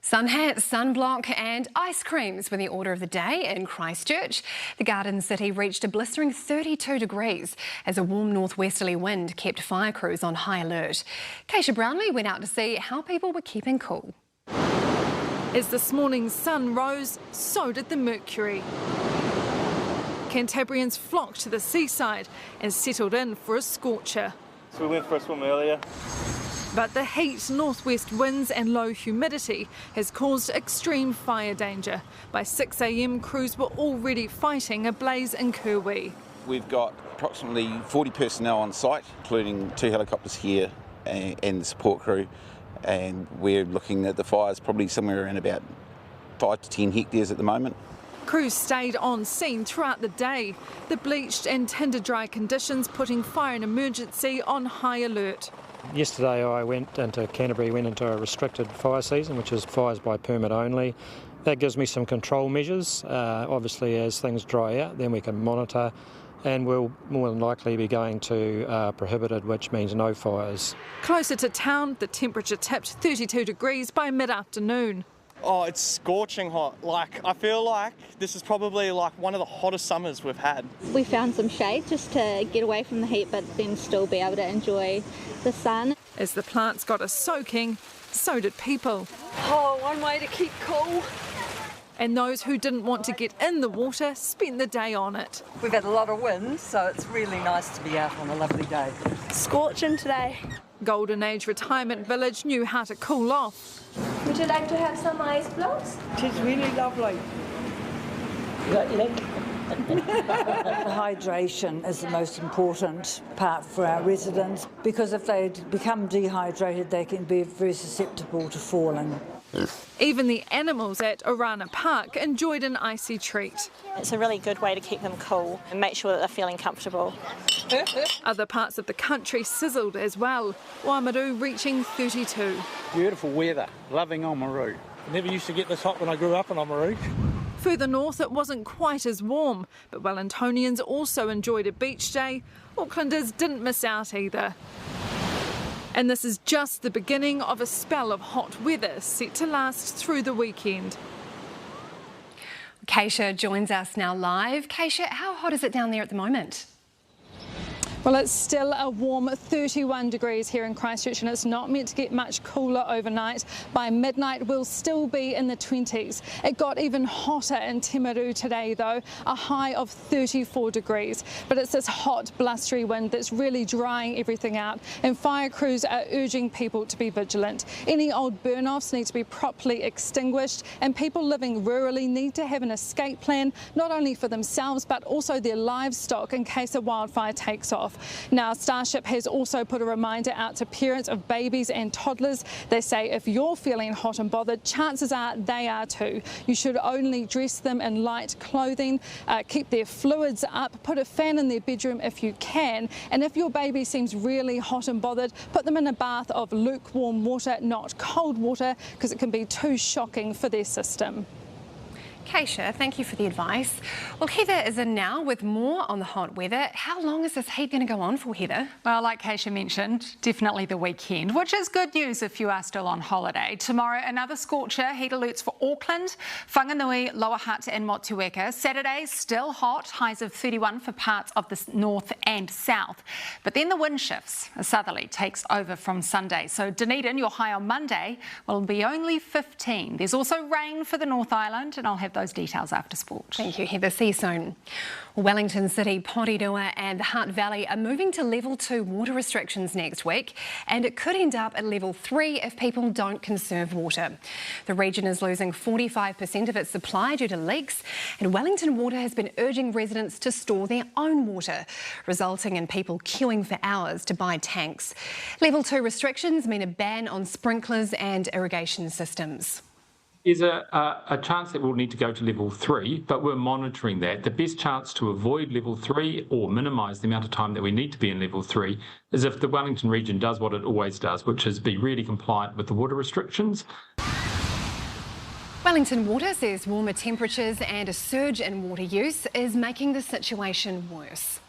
Sun hats, sunblock and ice creams were the order of the day in Christchurch. The Garden City reached a blistering 32 degrees as a warm northwesterly wind kept fire crews on high alert. Keisha Brownlee went out to see how people were keeping cool. As this morning's sun rose, so did the mercury. Cantabrians flocked to the seaside and settled in for a scorcher. So we went for a swim earlier. But the heat, northwest winds and low humidity has caused extreme fire danger. By 6 a.m, crews were already fighting a blaze in Kirwee. We've got approximately 40 personnel on site, including 2 helicopters here and the support crew. And we're looking at the fires probably somewhere around about 5 to 10 hectares at the moment. Crews stayed on scene throughout the day. The bleached and tinder dry conditions putting fire and emergency on high alert. Yesterday I went into Canterbury, went into a restricted fire season, which is fires by permit only. That gives me some control measures. Obviously as things dry out then we can monitor, and we'll more than likely be going to prohibited, which means no fires. Closer to town, the temperature tipped 32 degrees by mid-afternoon. Oh, it's scorching hot. I feel like this is probably one of the hottest summers we've had. We found some shade just to get away from the heat, but then still be able to enjoy the sun. As the plants got us soaking, so did people. Oh, one way to keep cool. And those who didn't want to get in the water spent the day on it. We've had a lot of wind, so it's really nice to be out on a lovely day. Scorching today. Golden Age Retirement Village knew how to cool off. Would you like to have some ice blocks? It is really lovely. Hydration is the most important part for our residents, because if they become dehydrated they can be very susceptible to falling. Even the animals at Orana Park enjoyed an icy treat. It's a really good way to keep them cool and make sure that they're feeling comfortable. Other parts of the country sizzled as well, Waimaru reaching 32. Beautiful weather, loving Oamaru. Never used to get this hot when I grew up in Oamaru. Further north it wasn't quite as warm, but Wellingtonians also enjoyed a beach day. Aucklanders didn't miss out either. And this is just the beginning of a spell of hot weather set to last through the weekend. Keisha joins us now live. Keisha, how hot is it down there at the moment? Well, it's still a warm 31 degrees here in Christchurch, and it's not meant to get much cooler overnight. By midnight, we'll still be in the 20s. It got even hotter in Timaru today, though, a high of 34 degrees. But it's this hot, blustery wind that's really drying everything out, and fire crews are urging people to be vigilant. Any old burn-offs need to be properly extinguished, and people living rurally need to have an escape plan, not only for themselves, but also their livestock in case a wildfire takes off. Now, Starship has also put a reminder out to parents of babies and toddlers. They say if you're feeling hot and bothered, chances are they are too. You should only dress them in light clothing, keep their fluids up, put a fan in their bedroom if you can, and if your baby seems really hot and bothered, put them in a bath of lukewarm water, not cold water, because it can be too shocking for their system. Keisha, thank you for the advice. Well, Heather is in now with more on the hot weather. How long is this heat going to go on for, Heather? Well, like Keisha mentioned, definitely the weekend, which is good news if you are still on holiday. Tomorrow, another scorcher, heat alerts for Auckland, Whanganui, Lower Hutt and Motueka. Saturday, still hot, highs of 31 for parts of the north and south. But then the wind shifts. A southerly takes over from Sunday. So Dunedin, your high on Monday, will be only 15. There's also rain for the North Island, and I'll have those details after sport. Thank you, Heather. See you soon. Wellington City, Porirua and the Hutt Valley are moving to level 2 water restrictions next week, and it could end up at level 3 if people don't conserve water. The region is losing 45% of its supply due to leaks, and Wellington Water has been urging residents to store their own water, resulting in people queuing for hours to buy tanks. Level 2 restrictions mean a ban on sprinklers and irrigation systems. There's a chance that we'll need to go to level 3, but we're monitoring that. The best chance to avoid level 3 or minimise the amount of time that we need to be in level 3 is if the Wellington region does what it always does, which is be really compliant with the water restrictions. Wellington Water says warmer temperatures and a surge in water use is making the situation worse.